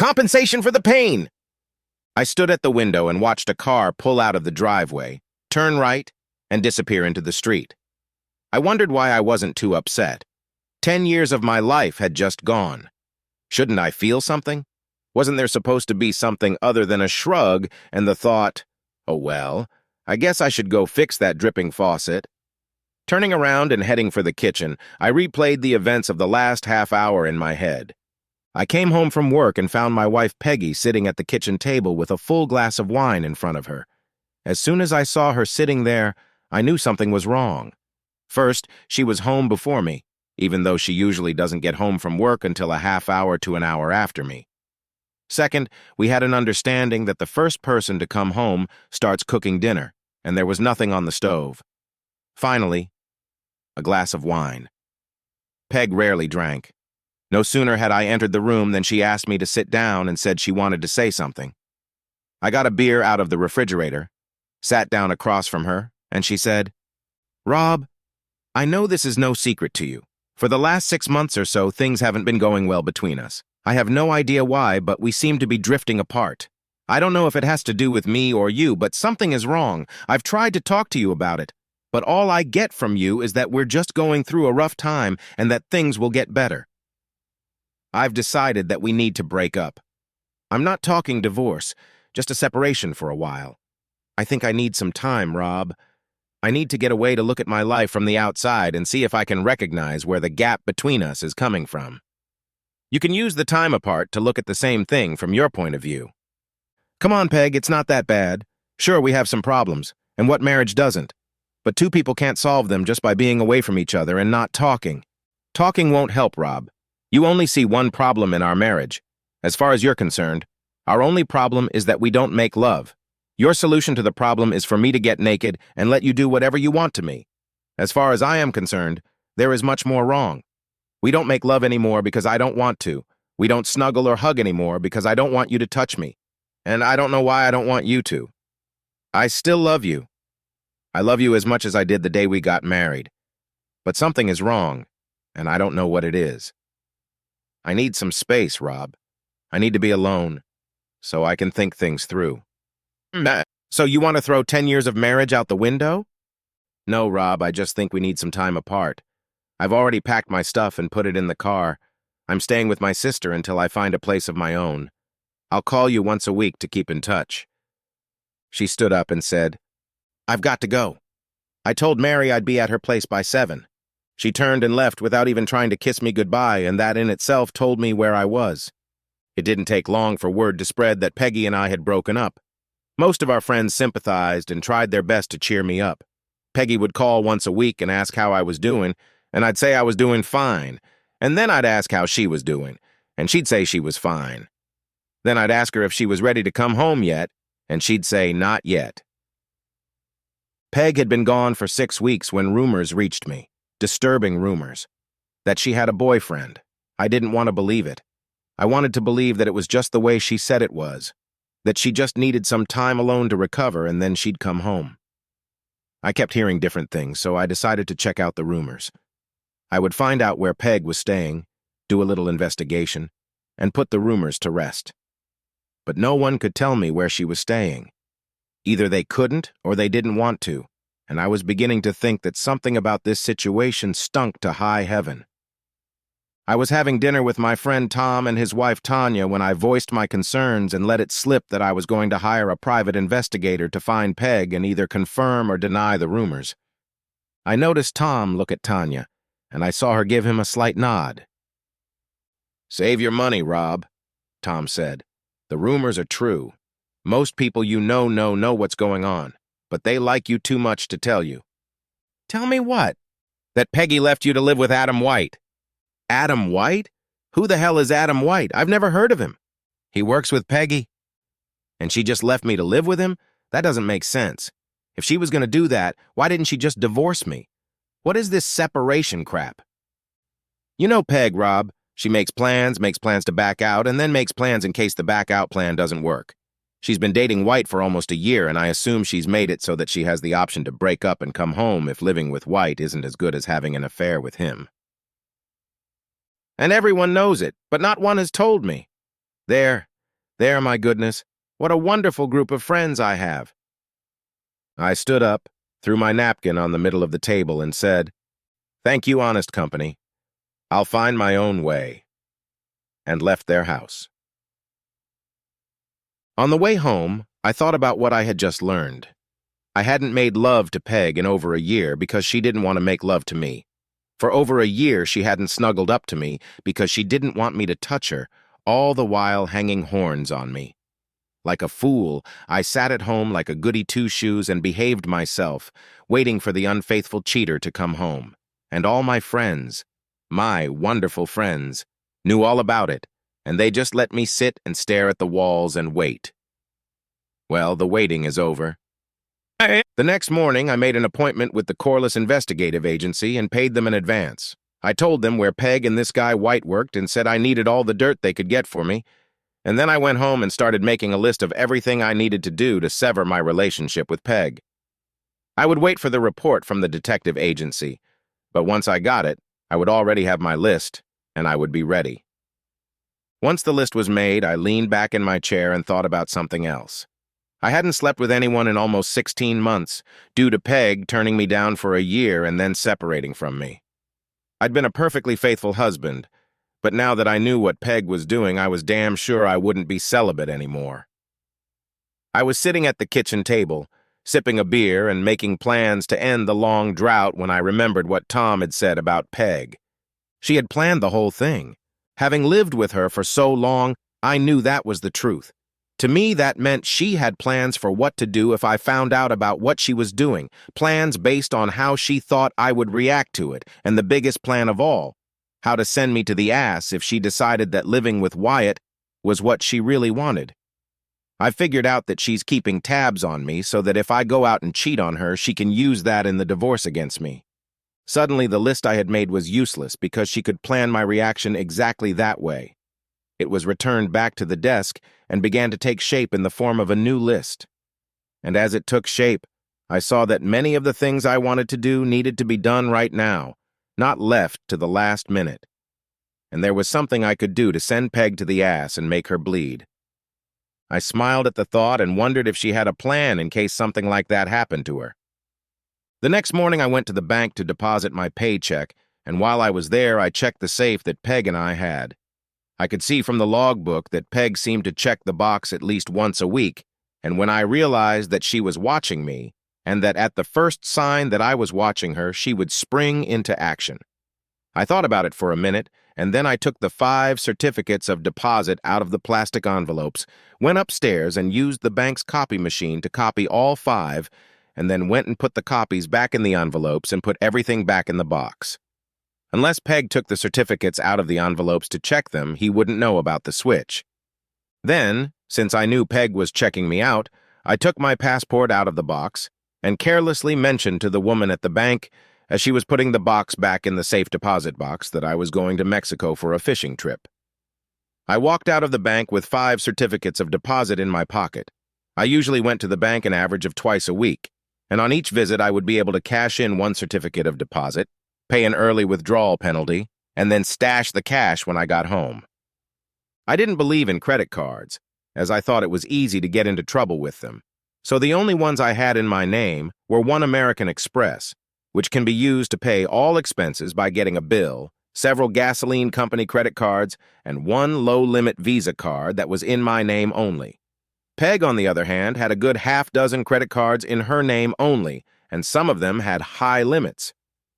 Compensation for the pain! I stood at the window and watched a car pull out of the driveway, turn right, and disappear into the street. I wondered why I wasn't too upset. 10 years of my life had just gone. Shouldn't I feel something? Wasn't there supposed to be something other than a shrug and the thought, oh well, I guess I should go fix that dripping faucet? Turning around and heading for the kitchen, I replayed the events of the last half hour in my head. I came home from work and found my wife Peggy sitting at the kitchen table with a full glass of wine in front of her. As soon as I saw her sitting there, I knew something was wrong. First, she was home before me, even though she usually doesn't get home from work until a half hour to an hour after me. Second, we had an understanding that the first person to come home starts cooking dinner, and there was nothing on the stove. Finally, a glass of wine. Peg rarely drank. No sooner had I entered the room than she asked me to sit down and said she wanted to say something. I got a beer out of the refrigerator, sat down across from her, and she said, "Rob, I know this is no secret to you. For the last 6 months or so, things haven't been going well between us. I have no idea why, but we seem to be drifting apart. I don't know if it has to do with me or you, but something is wrong. I've tried to talk to you about it, but all I get from you is that we're just going through a rough time and that things will get better. I've decided that we need to break up. I'm not talking divorce, just a separation for a while. I think I need some time, Rob. I need to get away to look at my life from the outside and see if I can recognize where the gap between us is coming from. You can use the time apart to look at the same thing from your point of view. Come on, Peg, it's not that bad. Sure, we have some problems, and what marriage doesn't? But two people can't solve them just by being away from each other and not talking. Talking won't help, Rob. You only see one problem in our marriage. As far as you're concerned, our only problem is that we don't make love. Your solution to the problem is for me to get naked and let you do whatever you want to me. As far as I am concerned, there is much more wrong. We don't make love anymore because I don't want to. We don't snuggle or hug anymore because I don't want you to touch me. And I don't know why I don't want you to. I still love you. I love you as much as I did the day we got married. But something is wrong, and I don't know what it is. I need some space, Rob. I need to be alone, so I can think things through. So you want to throw 10 years of marriage out the window? No, Rob, I just think we need some time apart. I've already packed my stuff and put it in the car. I'm staying with my sister until I find a place of my own. I'll call you once a week to keep in touch. She stood up and said, I've got to go. I told Mary I'd be at her place by 7. She turned and left without even trying to kiss me goodbye, and that in itself told me where I was. It didn't take long for word to spread that Peggy and I had broken up. Most of our friends sympathized and tried their best to cheer me up. Peggy would call once a week and ask how I was doing, and I'd say I was doing fine. And then I'd ask how she was doing, and she'd say she was fine. Then I'd ask her if she was ready to come home yet, and she'd say not yet. Peg had been gone for 6 weeks when rumors reached me, disturbing rumors, that she had a boyfriend. I didn't want to believe it. I wanted to believe that it was just the way she said it was, that she just needed some time alone to recover and then she'd come home. I kept hearing different things, so I decided to check out the rumors. I would find out where Peg was staying, do a little investigation, and put the rumors to rest. But no one could tell me where she was staying. Either they couldn't or they didn't want to, and I was beginning to think that something about this situation stunk to high heaven. I was having dinner with my friend Tom and his wife Tanya when I voiced my concerns and let it slip that I was going to hire a private investigator to find Peg and either confirm or deny the rumors. I noticed Tom look at Tanya, and I saw her give him a slight nod. "Save your money, Rob," Tom said. "The rumors are true. Most people you know what's going on, but they like you too much to tell you." "Tell me what?" "That Peggy left you to live with Adam White." "Adam White? Who the hell is Adam White? I've never heard of him." "He works with Peggy." "And she just left me to live with him? That doesn't make sense. If she was going to do that, why didn't she just divorce me? What is this separation crap?" "You know Peg, Rob. She makes plans to back out, and then makes plans in case the back out plan doesn't work. She's been dating White for almost a year, and I assume she's made it so that she has the option to break up and come home if living with White isn't as good as having an affair with him. And everyone knows it, but not one has told me. There, There, my goodness, what a wonderful group of friends I have. I stood up, threw my napkin on the middle of the table, and said, "Thank you, honest company. I'll find my own way," and left their house. On the way home, I thought about what I had just learned. I hadn't made love to Peg in over a year because she didn't want to make love to me. For over a year, she hadn't snuggled up to me because she didn't want me to touch her, all the while hanging horns on me. Like a fool, I sat at home like a goody two-shoes and behaved myself, waiting for the unfaithful cheater to come home. And all my friends, my wonderful friends, knew all about it, and they just let me sit and stare at the walls and wait. Well, the waiting is over. The next morning, I made an appointment with the Corliss Investigative Agency and paid them in advance. I told them where Peg and this guy White worked and said I needed all the dirt they could get for me, and then I went home and started making a list of everything I needed to do to sever my relationship with Peg. I would wait for the report from the detective agency, but once I got it, I would already have my list, and I would be ready. Once the list was made, I leaned back in my chair and thought about something else. I hadn't slept with anyone in almost 16 months, due to Peg turning me down for a year and then separating from me. I'd been a perfectly faithful husband, but now that I knew what Peg was doing, I was damn sure I wouldn't be celibate anymore. I was sitting at the kitchen table, sipping a beer and making plans to end the long drought when I remembered what Tom had said about Peg. She had planned the whole thing. Having lived with her for so long, I knew that was the truth. To me, that meant she had plans for what to do if I found out about what she was doing, plans based on how she thought I would react to it, and the biggest plan of all, how to send me to the ass if she decided that living with Wyatt was what she really wanted. I figured out that she's keeping tabs on me so that if I go out and cheat on her, she can use that in the divorce against me. Suddenly, the list I had made was useless because she could plan my reaction exactly that way. It was returned back to the desk and began to take shape in the form of a new list. And as it took shape, I saw that many of the things I wanted to do needed to be done right now, not left to the last minute. And there was something I could do to send Peg to the ass and make her bleed. I smiled at the thought and wondered if she had a plan in case something like that happened to her. The next morning I went to the bank to deposit my paycheck, and while I was there I checked the safe that Peg and I had. I could see from the logbook that Peg seemed to check the box at least once a week, and when I realized that she was watching me, and that at the first sign that I was watching her, she would spring into action. I thought about it for a minute, and then I took the 5 certificates of deposit out of the plastic envelopes, went upstairs and used the bank's copy machine to copy all 5, and then went and put the copies back in the envelopes and put everything back in the box. Unless Peg took the certificates out of the envelopes to check them, he wouldn't know about the switch. Then, since I knew Peg was checking me out, I took my passport out of the box and carelessly mentioned to the woman at the bank, as she was putting the box back in the safe deposit box, that I was going to Mexico for a fishing trip. I walked out of the bank with 5 certificates of deposit in my pocket. I usually went to the bank an average of twice a week, and on each visit I would be able to cash in 1 certificate of deposit, pay an early withdrawal penalty, and then stash the cash when I got home. I didn't believe in credit cards, as I thought it was easy to get into trouble with them, so the only ones I had in my name were one American Express, which can be used to pay all expenses by getting a bill, several gasoline company credit cards, and one low-limit Visa card that was in my name only. Peg, on the other hand, had a good half-dozen credit cards in her name only, and some of them had high limits.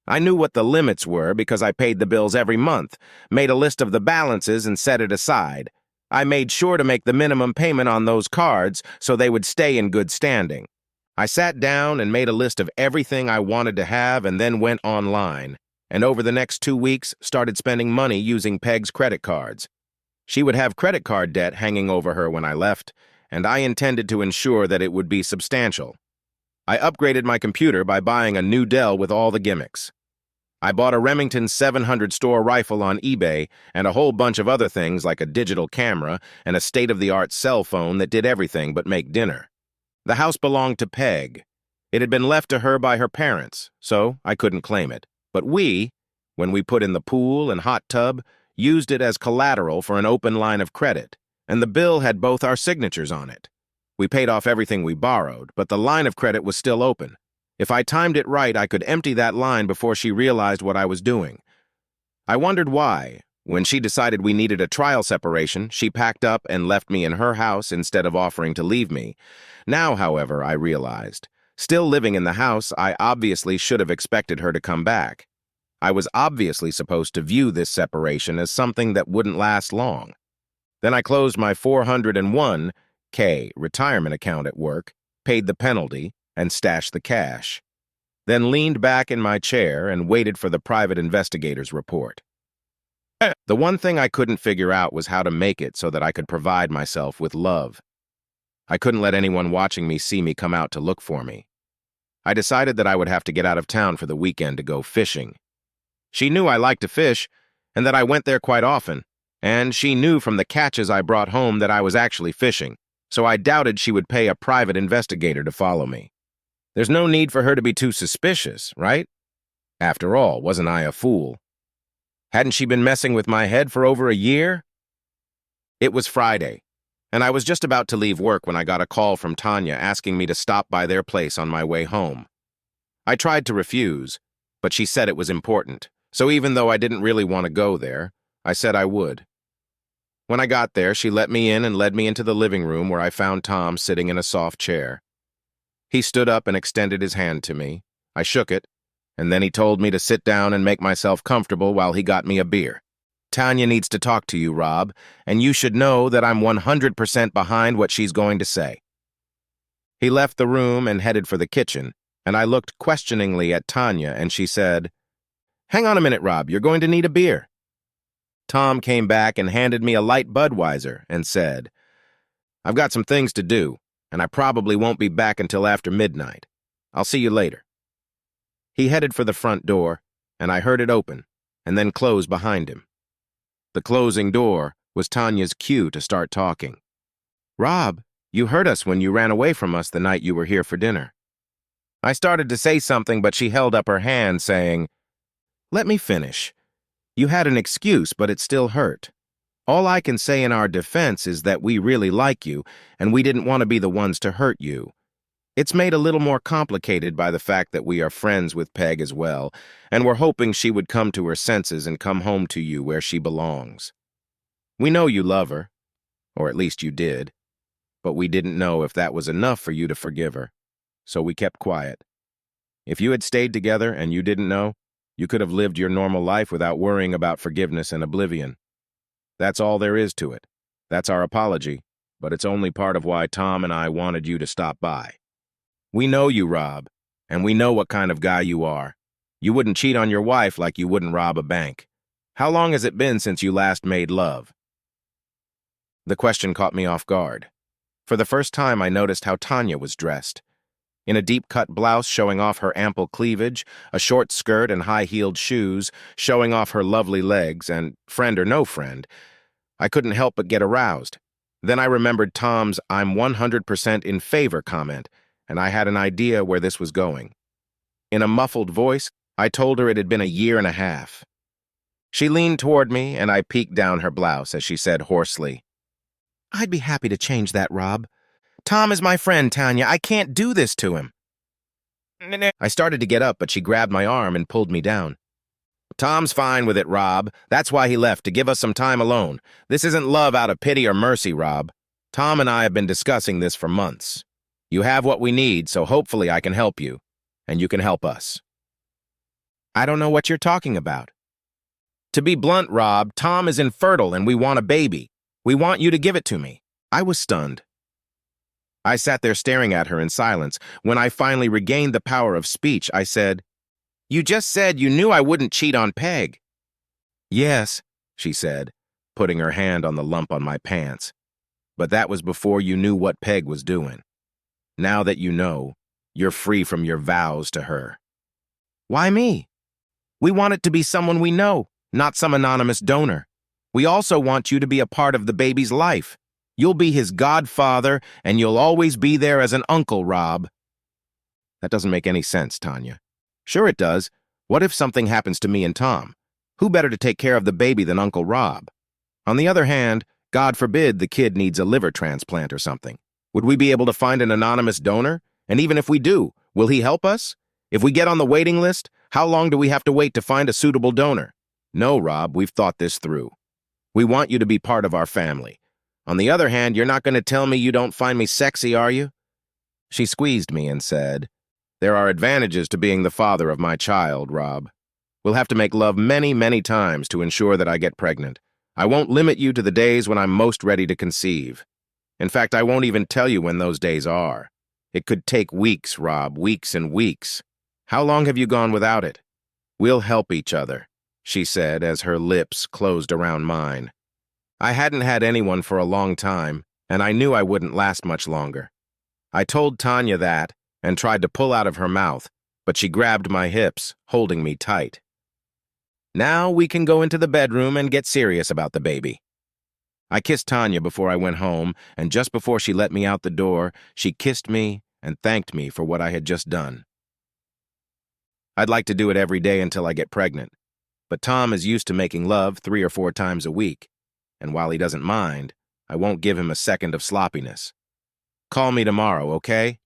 I knew what the limits were because I paid the bills every month, made a list of the balances and set it aside. I made sure to make the minimum payment on those cards so they would stay in good standing. I sat down and made a list of everything I wanted to have and then went online, and over the next 2 weeks started spending money using Peg's credit cards. She would have credit card debt hanging over her when I left, and I intended to ensure that it would be substantial. I upgraded my computer by buying a new Dell with all the gimmicks. I bought a Remington 700 store rifle on eBay and a whole bunch of other things like a digital camera and a state-of-the-art cell phone that did everything but make dinner. The house belonged to Peg. It had been left to her by her parents, so I couldn't claim it. But we, when we put in the pool and hot tub, used it as collateral for an open line of credit. and the bill had both our signatures on it. We paid off everything we borrowed, but the line of credit was still open. If I timed it right, I could empty that line before she realized what I was doing. I wondered why. When she decided we needed a trial separation, she packed up and left me in her house instead of offering to leave me. Now, however, I realized, still living in the house, I obviously should have expected her to come back. I was obviously supposed to view this separation as something that wouldn't last long. Then I closed my 401k retirement account at work, paid the penalty, and stashed the cash. Then leaned back in my chair and waited for the private investigator's report. The one thing I couldn't figure out was how to make it so that I could provide myself with love. I couldn't let anyone watching me see me come out to look for me. I decided that I would have to get out of town for the weekend to go fishing. She knew I liked to fish and that I went there quite often, and she knew from the catches I brought home that I was actually fishing, so I doubted she would pay a private investigator to follow me. There's no need for her to be too suspicious, right? After all, wasn't I a fool? Hadn't she been messing with my head for over a year? It was Friday, and I was just about to leave work when I got a call from Tanya asking me to stop by their place on my way home. I tried to refuse, but she said it was important, so even though I didn't really want to go there, I said I would. When I got there, she let me in and led me into the living room where I found Tom sitting in a soft chair. He stood up and extended his hand to me. I shook it, and then he told me to sit down and make myself comfortable while he got me a beer. Tanya needs to talk to you, Rob, and you should know that I'm 100% behind what she's going to say. He left the room and headed for the kitchen, and I looked questioningly at Tanya, and she said, "Hang on a minute, Rob, you're going to need a beer." Tom came back and handed me a light Budweiser and said, "I've got some things to do, and I probably won't be back until after midnight. I'll see you later." He headed for the front door, and I heard it open, and then close behind him. The closing door was Tanya's cue to start talking. "Rob, you hurt us when you ran away from us the night you were here for dinner." I started to say something, but she held up her hand, saying, "Let me finish. You had an excuse, but it still hurt. All I can say in our defense is that we really like you, and we didn't want to be the ones to hurt you. It's made a little more complicated by the fact that we are friends with Peg as well, and we're hoping she would come to her senses and come home to you where she belongs. We know you love her, or at least you did, but we didn't know if that was enough for you to forgive her, so we kept quiet. If you had stayed together and you didn't know, you could have lived your normal life without worrying about forgiveness and oblivion. That's all there is to it. That's our apology, but it's only part of why Tom and I wanted you to stop by. We know you, Rob, and we know what kind of guy you are. You wouldn't cheat on your wife like you wouldn't rob a bank. How long has it been since you last made love?" The question caught me off guard. For the first time, I noticed how Tanya was dressed. In a deep-cut blouse showing off her ample cleavage, a short skirt and high-heeled shoes showing off her lovely legs, and friend or no friend, I couldn't help but get aroused. Then I remembered Tom's "I'm 100% in favor" comment, and I had an idea where this was going. In a muffled voice, I told her it had been a year and a half. She leaned toward me, and I peeked down her blouse as she said hoarsely, "I'd be happy to change that, Rob. Tom is my friend, Tanya. I can't do this to him." I started to get up, but she grabbed my arm and pulled me down. "Tom's fine with it, Rob. That's why he left, to give us some time alone. This isn't love out of pity or mercy, Rob. Tom and I have been discussing this for months. You have what we need, so hopefully I can help you, and you can help us." "I don't know what you're talking about." "To be blunt, Rob, Tom is infertile and we want a baby. We want you to give it to me." I was stunned. I sat there staring at her in silence. When I finally regained the power of speech, I said, "You just said you knew I wouldn't cheat on Peg." "Yes," she said, putting her hand on the lump on my pants. "But that was before you knew what Peg was doing. Now that you know, you're free from your vows to her." "Why me? We want it to be someone we know, not some anonymous donor. We also want you to be a part of the baby's life. You'll be his godfather, and you'll always be there as an uncle, Rob." "That doesn't make any sense, Tanya." "Sure it does. What if something happens to me and Tom? Who better to take care of the baby than Uncle Rob? On the other hand, God forbid the kid needs a liver transplant or something. Would we be able to find an anonymous donor? And even if we do, will he help us? If we get on the waiting list, how long do we have to wait to find a suitable donor? No, Rob, we've thought this through. We want you to be part of our family. On the other hand, you're not going to tell me you don't find me sexy, are you? She squeezed me and said, "There are advantages to being the father of my child, Rob. We'll have to make love many, many times to ensure that I get pregnant. I won't limit you to the days when I'm most ready to conceive. In fact, I won't even tell you when those days are. It could take weeks, Rob, weeks and weeks. How long have you gone without it? We'll help each other," she said as her lips closed around mine. I hadn't had anyone for a long time, and I knew I wouldn't last much longer. I told Tanya that and tried to pull out of her mouth, but she grabbed my hips, holding me tight. "Now we can go into the bedroom and get serious about the baby." I kissed Tanya before I went home, and just before she let me out the door, she kissed me and thanked me for what I had just done. I'd like to do it every day until I get pregnant, but Tom is used to making love 3 or 4 times a week, and while he doesn't mind, I won't give him a second of sloppiness. Call me tomorrow, okay?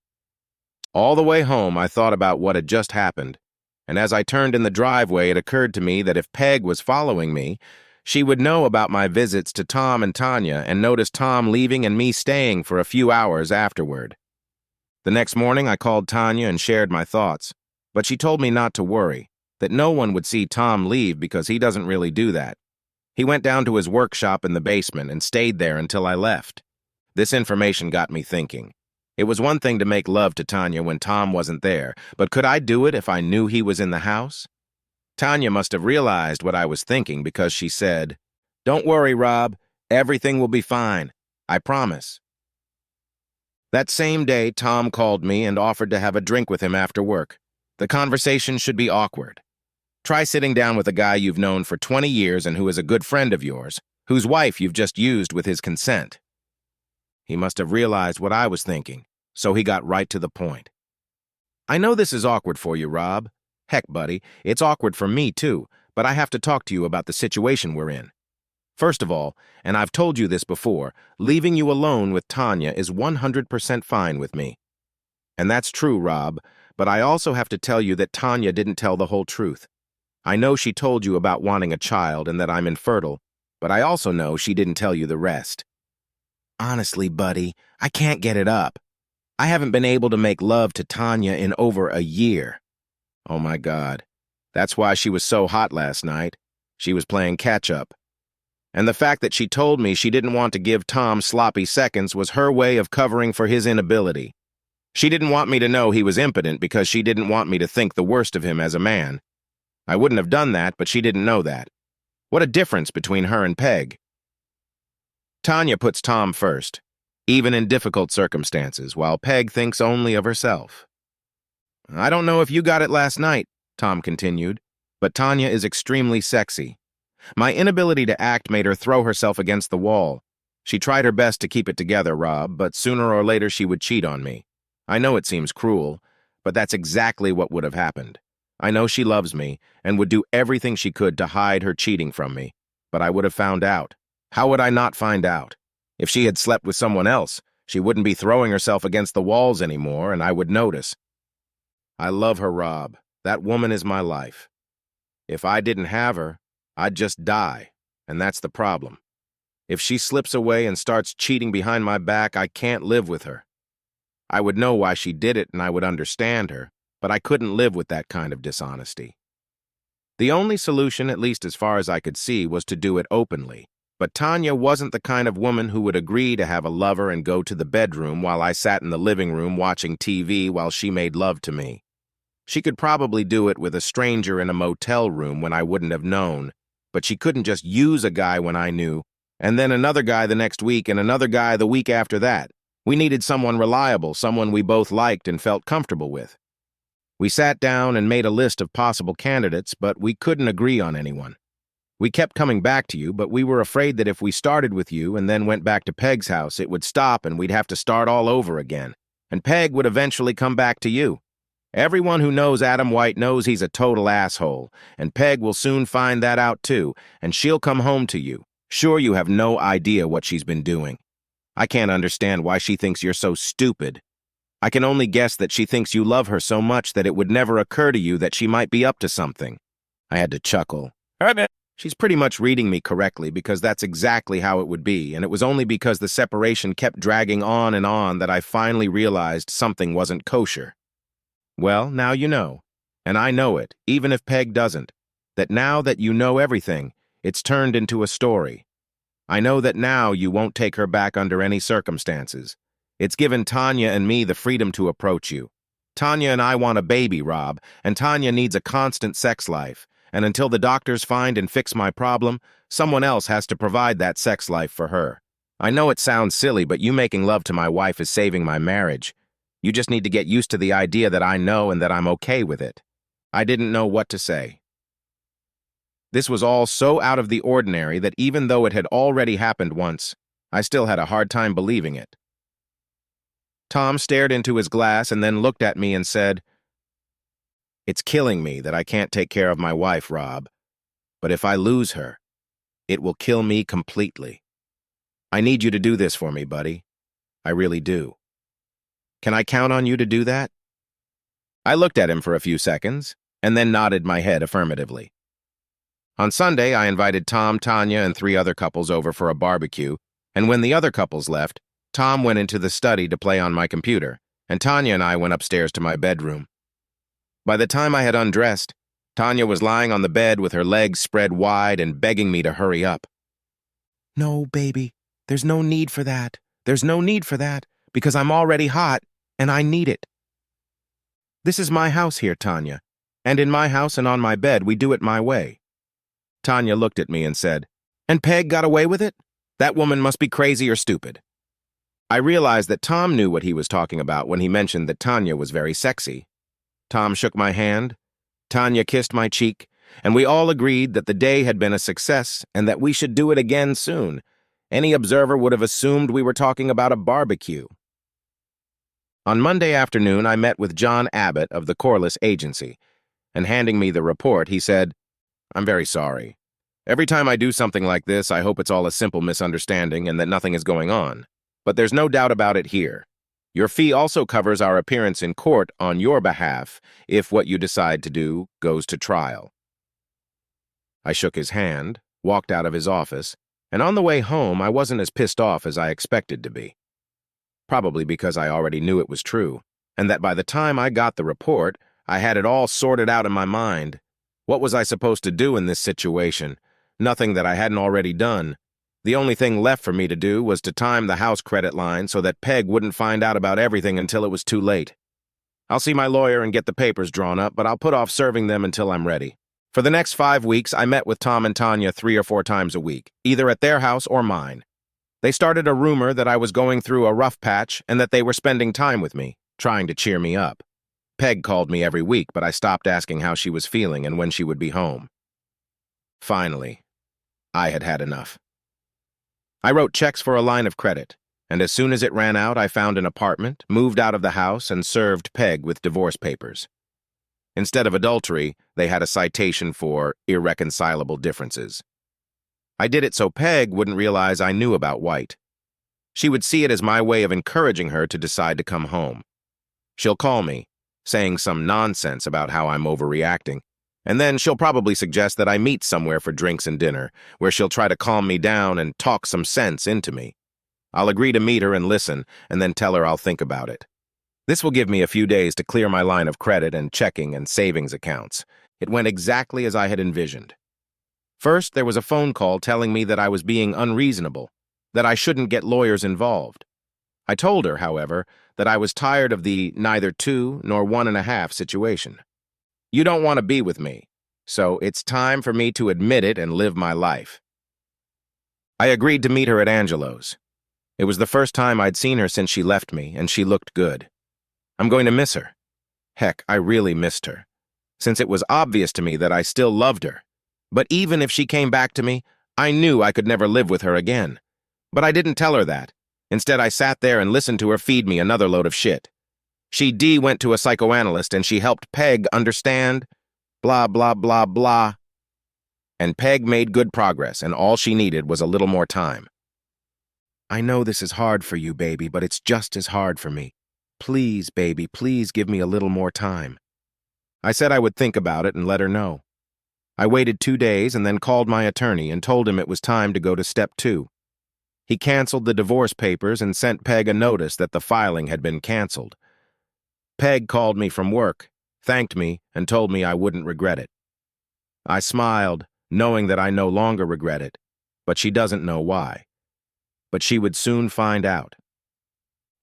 All the way home, I thought about what had just happened, and as I turned in the driveway, it occurred to me that if Peg was following me, she would know about my visits to Tom and Tanya and notice Tom leaving and me staying for a few hours afterward. The next morning, I called Tanya and shared my thoughts, but she told me not to worry, that no one would see Tom leave because he doesn't really do that. He went down to his workshop in the basement and stayed there until I left. This information got me thinking. It was one thing to make love to Tanya when Tom wasn't there, but could I do it if I knew he was in the house? Tanya must have realized what I was thinking because she said, "Don't worry, Rob. Everything will be fine. I promise." That same day, Tom called me and offered to have a drink with him after work. The conversation should be awkward. Try sitting down with a guy you've known for 20 years and who is a good friend of yours, whose wife you've just used with his consent. He must have realized what I was thinking, so he got right to the point. "I know this is awkward for you, Rob. Heck, buddy, it's awkward for me too, but I have to talk to you about the situation we're in. First of all, and I've told you this before, leaving you alone with Tanya is 100% fine with me. And that's true, Rob, but I also have to tell you that Tanya didn't tell the whole truth. I know she told you about wanting a child and that I'm infertile, but I also know she didn't tell you the rest. Honestly, buddy, I can't get it up. I haven't been able to make love to Tanya in over a year. Oh my God. That's why she was so hot last night. She was playing catch-up. And the fact that she told me she didn't want to give Tom sloppy seconds was her way of covering for his inability. She didn't want me to know he was impotent because she didn't want me to think the worst of him as a man. I wouldn't have done that, but she didn't know that. What a difference between her and Peg. Tanya puts Tom first, even in difficult circumstances, while Peg thinks only of herself. "I don't know if you got it last night," Tom continued, "but Tanya is extremely sexy. My inability to act made her throw herself against the wall. She tried her best to keep it together, Rob, but sooner or later she would cheat on me. I know it seems cruel, but that's exactly what would have happened. I know she loves me and would do everything she could to hide her cheating from me, but I would have found out. How would I not find out? If she had slept with someone else, she wouldn't be throwing herself against the walls anymore, and I would notice. I love her, Rob. That woman is my life. If I didn't have her, I'd just die, and that's the problem. If she slips away and starts cheating behind my back, I can't live with her. I would know why she did it and I would understand her, but I couldn't live with that kind of dishonesty. The only solution, at least as far as I could see, was to do it openly. But Tanya wasn't the kind of woman who would agree to have a lover and go to the bedroom while I sat in the living room watching TV while she made love to me. She could probably do it with a stranger in a motel room when I wouldn't have known, but she couldn't just use a guy when I knew, and then another guy the next week and another guy the week after that. We needed someone reliable, someone we both liked and felt comfortable with. We sat down and made a list of possible candidates, but we couldn't agree on anyone. We kept coming back to you, but we were afraid that if we started with you and then went back to Peg's house, it would stop and we'd have to start all over again, and Peg would eventually come back to you. Everyone who knows Adam White knows he's a total asshole, and Peg will soon find that out too, and she'll come home to you. Sure, you have no idea what she's been doing. I can't understand why she thinks you're so stupid. I can only guess that she thinks you love her so much that it would never occur to you that she might be up to something. I had to chuckle. She's pretty much reading me correctly because that's exactly how it would be, and it was only because the separation kept dragging on and on that I finally realized something wasn't kosher. Well, now you know. And I know it, even if Peg doesn't, that now that you know everything, it's turned into a story. I know that now you won't take her back under any circumstances. It's given Tanya and me the freedom to approach you. Tanya and I want a baby, Rob, and Tanya needs a constant sex life. And until the doctors find and fix my problem, someone else has to provide that sex life for her. I know it sounds silly, but you making love to my wife is saving my marriage. You just need to get used to the idea that I know and that I'm okay with it. I didn't know what to say. This was all so out of the ordinary that even though it had already happened once, I still had a hard time believing it. Tom stared into his glass and then looked at me and said, "It's killing me that I can't take care of my wife, Rob. But if I lose her, it will kill me completely. I need you to do this for me, buddy. I really do. Can I count on you to do that?" I looked at him for a few seconds and then nodded my head affirmatively. On Sunday, I invited Tom, Tanya, and 3 other couples over for a barbecue, and when the other couples left, Tom went into the study to play on my computer, and Tanya and I went upstairs to my bedroom. By the time I had undressed, Tanya was lying on the bed with her legs spread wide and begging me to hurry up. "No, baby, there's no need for that. There's no need for that, because I'm already hot, and I need it. This is my house here, Tanya, and in my house and on my bed, we do it my way." Tanya looked at me and said, "And Peg got away with it? That woman must be crazy or stupid." I realized that Tom knew what he was talking about when he mentioned that Tanya was very sexy. Tom shook my hand, Tanya kissed my cheek, and we all agreed that the day had been a success and that we should do it again soon. Any observer would have assumed we were talking about a barbecue. On Monday afternoon, I met with John Abbott of the Corliss Agency, and handing me the report, he said, "I'm very sorry. Every time I do something like this, I hope it's all a simple misunderstanding and that nothing is going on. But there's no doubt about it here. Your fee also covers our appearance in court on your behalf if what you decide to do goes to trial." I shook his hand, walked out of his office, and on the way home, I wasn't as pissed off as I expected to be. Probably because I already knew it was true, and that by the time I got the report, I had it all sorted out in my mind. What was I supposed to do in this situation? Nothing that I hadn't already done. The only thing left for me to do was to time the house credit line so that Peg wouldn't find out about everything until it was too late. I'll see my lawyer and get the papers drawn up, but I'll put off serving them until I'm ready. For the next 5 weeks, I met with Tom and Tanya 3 or 4 times a week, either at their house or mine. They started a rumor that I was going through a rough patch and that they were spending time with me, trying to cheer me up. Peg called me every week, but I stopped asking how she was feeling and when she would be home. Finally, I had had enough. I wrote checks for a line of credit, and as soon as it ran out, I found an apartment, moved out of the house, and served Peg with divorce papers. Instead of adultery, they had a citation for irreconcilable differences. I did it so Peg wouldn't realize I knew about White. She would see it as my way of encouraging her to decide to come home. She'll call me, saying some nonsense about how I'm overreacting, and then she'll probably suggest that I meet somewhere for drinks and dinner, where she'll try to calm me down and talk some sense into me. I'll agree to meet her and listen, and then tell her I'll think about it. This will give me a few days to clear my line of credit and checking and savings accounts. It went exactly as I had envisioned. First, there was a phone call telling me that I was being unreasonable, that I shouldn't get lawyers involved. I told her, however, that I was tired of the neither 2 nor 1.5 situation. You don't want to be with me, so it's time for me to admit it and live my life. I agreed to meet her at Angelo's. It was the first time I'd seen her since she left me, and she looked good. I'm going to miss her. Heck, I really missed her, since it was obvious to me that I still loved her. But even if she came back to me, I knew I could never live with her again. But I didn't tell her that. Instead, I sat there and listened to her feed me another load of shit. She went to a psychoanalyst and she helped Peg understand, blah, blah, blah, blah. And Peg made good progress, and all she needed was a little more time. I know this is hard for you, baby, but it's just as hard for me. Please, baby, please give me a little more time. I said I would think about it and let her know. I waited 2 days and then called my attorney and told him it was time to go to step 2. He canceled the divorce papers and sent Peg a notice that the filing had been canceled. Peg called me from work, thanked me, and told me I wouldn't regret it. I smiled, knowing that I no longer regret it, but she doesn't know why. But she would soon find out.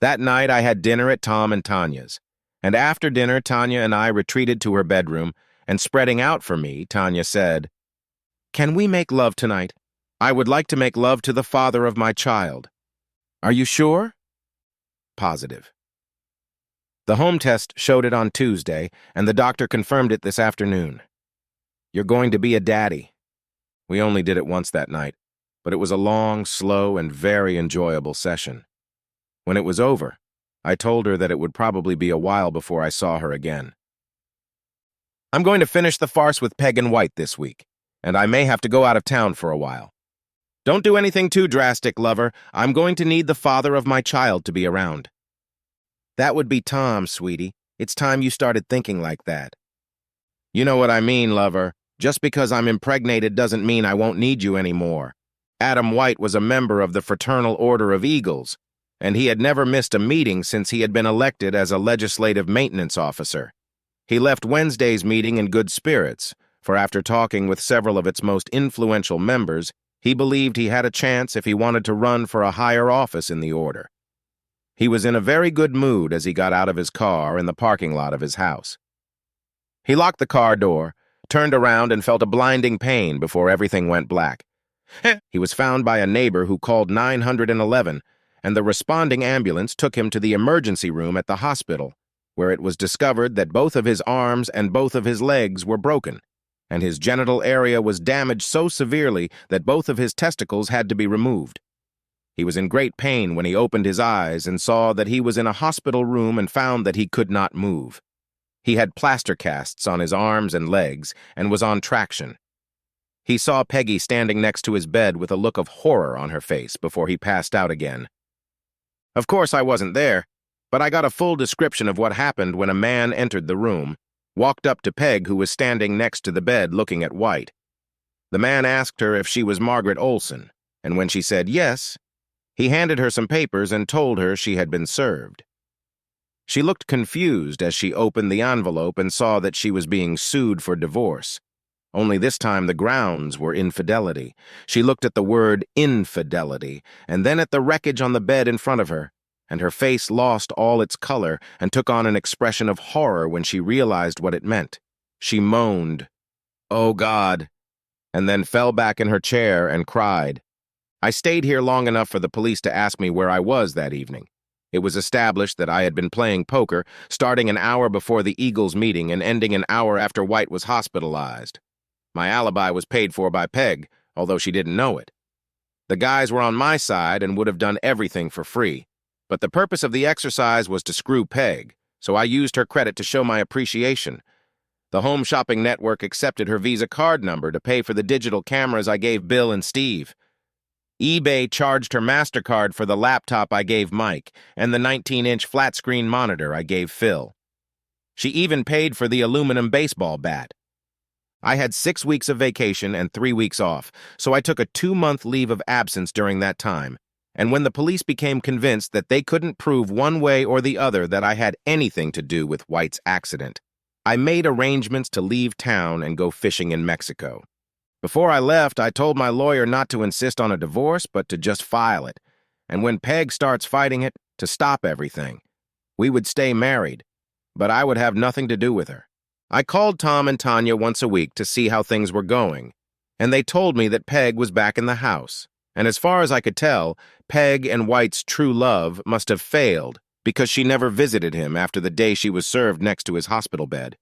That night I had dinner at Tom and Tanya's, and after dinner Tanya and I retreated to her bedroom, and spreading out for me, Tanya said, "Can we make love tonight? I would like to make love to the father of my child." Are you sure? Positive. The home test showed it on Tuesday, and the doctor confirmed it this afternoon. You're going to be a daddy. We only did it once that night, but it was a long, slow, and very enjoyable session. When it was over, I told her that it would probably be a while before I saw her again. I'm going to finish the farce with Peg and White this week, and I may have to go out of town for a while. Don't do anything too drastic, lover. I'm going to need the father of my child to be around. That would be Tom, sweetie. It's time you started thinking like that. You know what I mean, lover. Just because I'm impregnated doesn't mean I won't need you anymore. Adam White was a member of the Fraternal Order of Eagles, and he had never missed a meeting since he had been elected as a legislative maintenance officer. He left Wednesday's meeting in good spirits, for after talking with several of its most influential members, he believed he had a chance if he wanted to run for a higher office in the order. He was in a very good mood as he got out of his car in the parking lot of his house. He locked the car door, turned around, and felt a blinding pain before everything went black. He was found by a neighbor who called 911, and the responding ambulance took him to the emergency room at the hospital, where it was discovered that both of his arms and both of his legs were broken, and his genital area was damaged so severely that both of his testicles had to be removed. He was in great pain when he opened his eyes and saw that he was in a hospital room and found that he could not move. He had plaster casts on his arms and legs and was on traction. He saw Peggy standing next to his bed with a look of horror on her face before he passed out again. Of course I wasn't there, but I got a full description of what happened when a man entered the room, walked up to Peg, who was standing next to the bed looking at White. The man asked her if she was Margaret Olson, and when she said yes, he handed her some papers and told her she had been served. She looked confused as she opened the envelope and saw that she was being sued for divorce. Only this time the grounds were infidelity. She looked at the word infidelity, and then at the wreckage on the bed in front of her, and her face lost all its color and took on an expression of horror when she realized what it meant. She moaned, "Oh God," and then fell back in her chair and cried. I stayed here long enough for the police to ask me where I was that evening. It was established that I had been playing poker, starting an hour before the Eagles meeting and ending an hour after White was hospitalized. My alibi was paid for by Peg, although she didn't know it. The guys were on my side and would have done everything for free. But the purpose of the exercise was to screw Peg, so I used her credit to show my appreciation. The Home Shopping Network accepted her Visa card number to pay for the digital cameras I gave Bill and Steve. eBay charged her MasterCard for the laptop I gave Mike and the 19-inch flat-screen monitor I gave Phil. She even paid for the aluminum baseball bat. I had 6 weeks of vacation and 3 weeks off, so I took a 2-month leave of absence during that time. And when the police became convinced that they couldn't prove one way or the other that I had anything to do with White's accident, I made arrangements to leave town and go fishing in Mexico. Before I left, I told my lawyer not to insist on a divorce, but to just file it. And when Peg starts fighting it, to stop everything. We would stay married, but I would have nothing to do with her. I called Tom and Tanya once a week to see how things were going, and they told me that Peg was back in the house. And as far as I could tell, Peg and White's true love must have failed because she never visited him after the day she was served next to his hospital bed.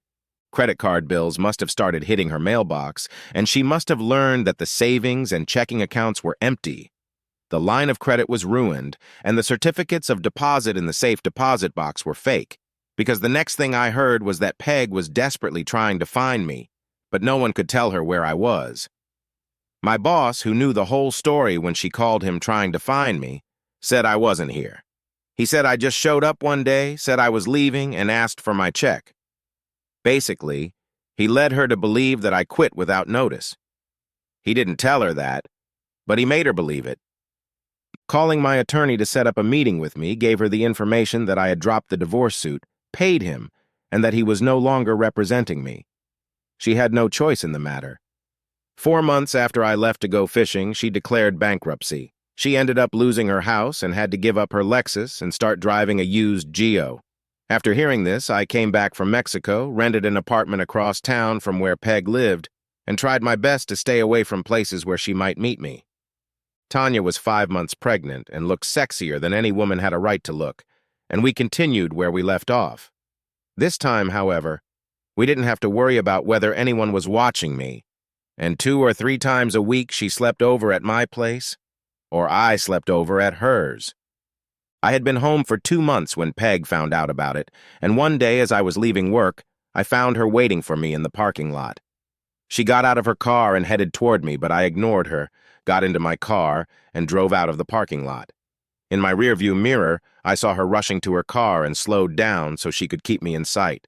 Credit card bills must have started hitting her mailbox, and she must have learned that the savings and checking accounts were empty. The line of credit was ruined, and the certificates of deposit in the safe deposit box were fake, because the next thing I heard was that Peg was desperately trying to find me, but no one could tell her where I was. My boss, who knew the whole story when she called him trying to find me, said I wasn't here. He said I just showed up one day, said I was leaving, and asked for my check. Basically, he led her to believe that I quit without notice. He didn't tell her that, but he made her believe it. Calling my attorney to set up a meeting with me gave her the information that I had dropped the divorce suit, paid him, and that he was no longer representing me. She had no choice in the matter. 4 months after I left to go fishing, she declared bankruptcy. She ended up losing her house and had to give up her Lexus and start driving a used Geo. After hearing this, I came back from Mexico, rented an apartment across town from where Peg lived, and tried my best to stay away from places where she might meet me. Tanya was 5 months pregnant and looked sexier than any woman had a right to look, and we continued where we left off. This time, however, we didn't have to worry about whether anyone was watching me, and 2 or 3 times a week she slept over at my place, or I slept over at hers. I had been home for 2 months when Peg found out about it, and one day as I was leaving work, I found her waiting for me in the parking lot. She got out of her car and headed toward me, but I ignored her, got into my car, and drove out of the parking lot. In my rearview mirror, I saw her rushing to her car and slowed down so she could keep me in sight.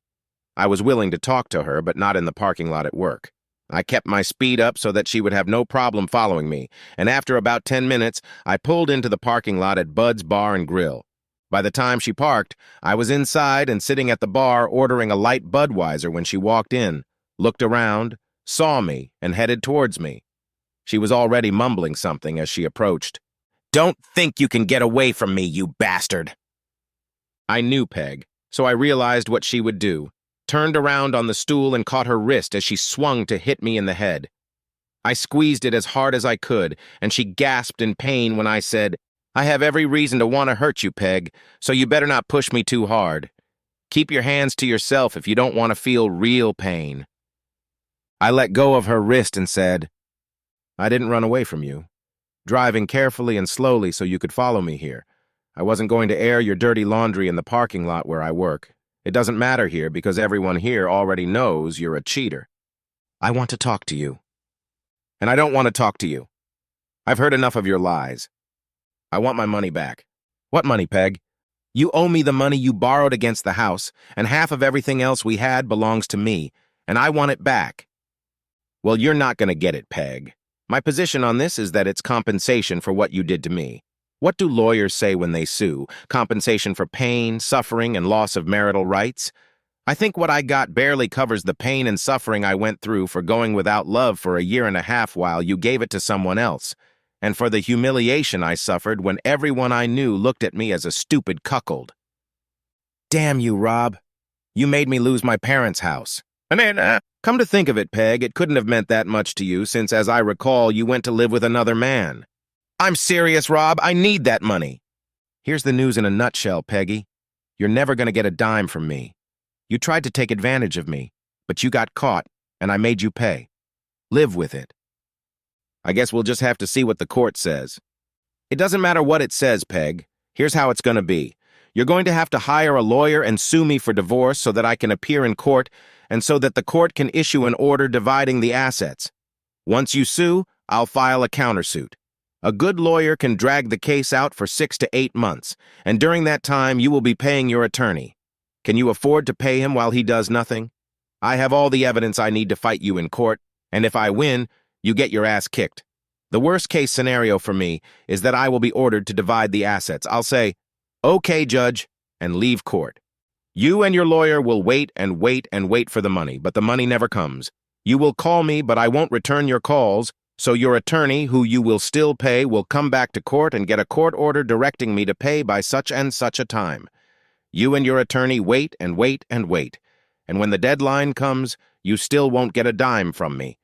I was willing to talk to her, but not in the parking lot at work. I kept my speed up so that she would have no problem following me, and after about 10 minutes, I pulled into the parking lot at Bud's Bar and Grill. By the time she parked, I was inside and sitting at the bar ordering a light Budweiser when she walked in, looked around, saw me, and headed towards me. She was already mumbling something as she approached. "Don't think you can get away from me, you bastard!" I knew Peg, so I realized what she would do, turned around on the stool and caught her wrist as she swung to hit me in the head. I squeezed it as hard as I could, and she gasped in pain when I said, "I have every reason to want to hurt you, Peg, so you better not push me too hard. Keep your hands to yourself if you don't want to feel real pain." I let go of her wrist and said, "I didn't run away from you. Driving carefully and slowly so you could follow me here. I wasn't going to air your dirty laundry in the parking lot where I work. It doesn't matter here because everyone here already knows you're a cheater. I want to talk to you. And I don't want to talk to you. I've heard enough of your lies. I want my money back." "What money, Peg?" "You owe me the money you borrowed against the house, and half of everything else we had belongs to me, and I want it back." "Well, you're not going to get it, Peg. My position on this is that it's compensation for what you did to me. What do lawyers say when they sue? Compensation for pain, suffering, and loss of marital rights? I think what I got barely covers the pain and suffering I went through for going without love for 1.5 years while you gave it to someone else, and for the humiliation I suffered when everyone I knew looked at me as a stupid cuckold." "Damn you, Rob. You made me lose my parents' house." "Come to think of it, Peg, it couldn't have meant that much to you since, as I recall, you went to live with another man." "I'm serious, Rob. I need that money." "Here's the news in a nutshell, Peggy. You're never going to get a dime from me. You tried to take advantage of me, but you got caught, and I made you pay. Live with it." "I guess we'll just have to see what the court says." "It doesn't matter what it says, Peg. Here's how it's going to be. You're going to have to hire a lawyer and sue me for divorce so that I can appear in court and so that the court can issue an order dividing the assets. Once you sue, I'll file a countersuit. A good lawyer can drag the case out for 6 to 8 months, and during that time you will be paying your attorney. Can you afford to pay him while he does nothing? I have all the evidence I need to fight you in court, and if I win, you get your ass kicked. The worst-case scenario for me is that I will be ordered to divide the assets. I'll say, 'Okay, Judge,' and leave court. You and your lawyer will wait and wait and wait for the money, but the money never comes. You will call me, but I won't return your calls, so your attorney, who you will still pay, will come back to court and get a court order directing me to pay by such and such a time. You and your attorney wait and wait and wait, and when the deadline comes, you still won't get a dime from me.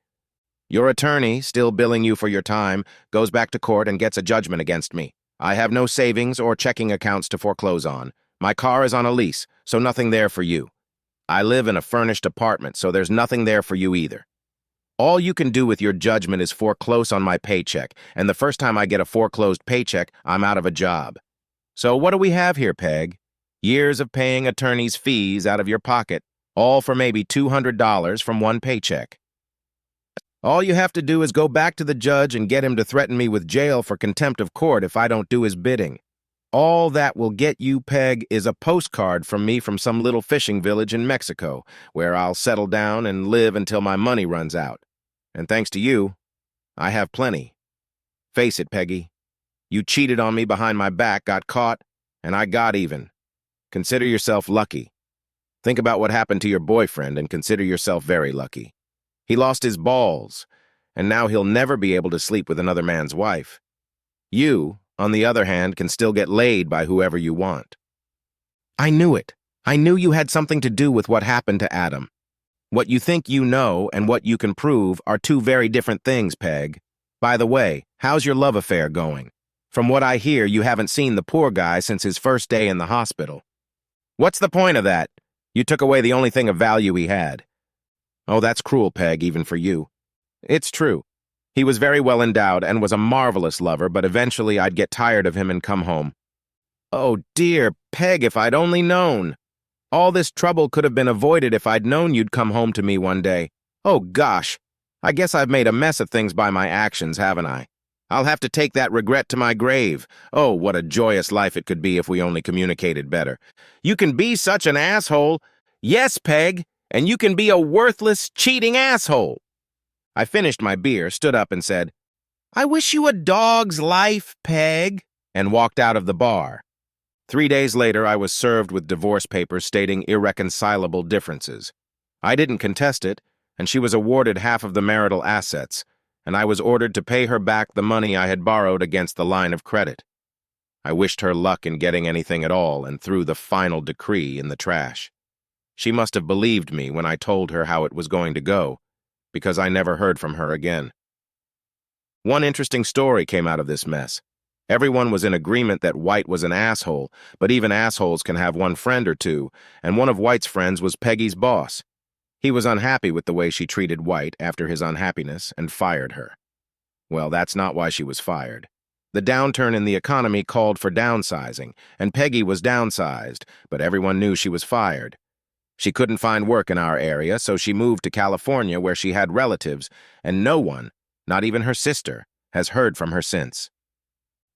Your attorney, still billing you for your time, goes back to court and gets a judgment against me. I have no savings or checking accounts to foreclose on. My car is on a lease, so nothing there for you. I live in a furnished apartment, so there's nothing there for you either. All you can do with your judgment is foreclose on my paycheck, and the first time I get a foreclosed paycheck, I'm out of a job. So what do we have here, Peg? Years of paying attorneys' fees out of your pocket, all for maybe $200 from one paycheck." All you have to do is go back to the judge and get him to threaten me with jail for contempt of court if I don't do his bidding. All that will get you, Peg, is a postcard from me from some little fishing village in Mexico, where I'll settle down and live until my money runs out. And thanks to you, I have plenty. Face it, Peggy. You cheated on me behind my back, got caught, and I got even. Consider yourself lucky. Think about what happened to your boyfriend and consider yourself very lucky. He lost his balls, and now he'll never be able to sleep with another man's wife. You, on the other hand, can still get laid by whoever you want. I knew it. I knew you had something to do with what happened to Adam. What you think you know and what you can prove are two very different things, Peg. By the way, how's your love affair going? From what I hear, you haven't seen the poor guy since his first day in the hospital. What's the point of that? You took away the only thing of value he had. Oh, that's cruel, Peg, even for you. It's true. He was very well endowed and was a marvelous lover, but eventually I'd get tired of him and come home. Oh, dear, Peg, if I'd only known. All this trouble could have been avoided if I'd known you'd come home to me one day. Oh, gosh. I guess I've made a mess of things by my actions, haven't I? I'll have to take that regret to my grave. Oh, what a joyous life it could be if we only communicated better. You can be such an asshole. Yes, Peg, and you can be a worthless, cheating asshole. I finished my beer, stood up and said, I wish you a dog's life, Peg, and walked out of the bar. 3 days later, I was served with divorce papers stating irreconcilable differences. I didn't contest it, and she was awarded half of the marital assets, and I was ordered to pay her back the money I had borrowed against the line of credit. I wished her luck in getting anything at all and threw the final decree in the trash. She must have believed me when I told her how it was going to go, because I never heard from her again. One interesting story came out of this mess. Everyone was in agreement that White was an asshole, but even assholes can have one friend or two, and one of White's friends was Peggy's boss. He was unhappy with the way she treated White after his unhappiness and fired her. Well, that's not why she was fired. The downturn in the economy called for downsizing, and Peggy was downsized, but everyone knew she was fired. She couldn't find work in our area, so she moved to California where she had relatives, and no one, not even her sister, has heard from her since.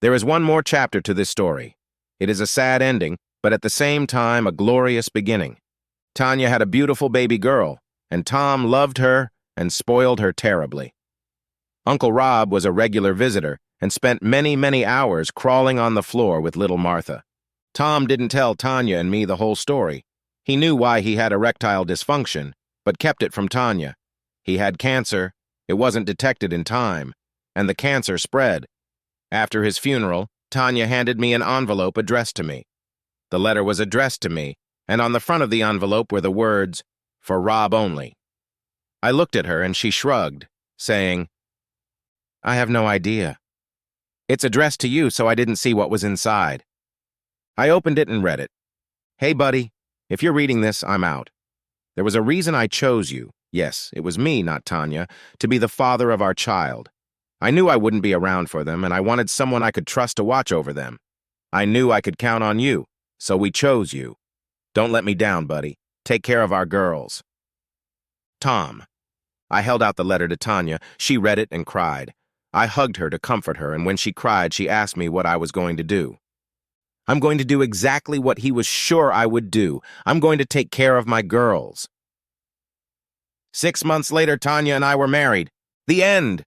There is one more chapter to this story. It is a sad ending, but at the same time a glorious beginning. Tanya had a beautiful baby girl, and Tom loved her and spoiled her terribly. Uncle Rob was a regular visitor and spent many, many hours crawling on the floor with little Martha. Tom didn't tell Tanya and me the whole story. He knew why he had erectile dysfunction, but kept it from Tanya. He had cancer, it wasn't detected in time, and the cancer spread. After his funeral, Tanya handed me an envelope addressed to me. The letter was addressed to me, and on the front of the envelope were the words, "For Rob only." I looked at her and she shrugged, saying, I have no idea. It's addressed to you, so I didn't see what was inside. I opened it and read it. Hey, buddy, if you're reading this, I'm out. There was a reason I chose you. Yes, it was me, not Tanya, to be the father of our child. I knew I wouldn't be around for them, and I wanted someone I could trust to watch over them. I knew I could count on you, so we chose you. Don't let me down, buddy. Take care of our girls. Tom. I held out the letter to Tanya. She read it and cried. I hugged her to comfort her, and when she cried, she asked me what I was going to do. I'm going to do exactly what he was sure I would do. I'm going to take care of my girls. 6 months later, Tanya and I were married. The end.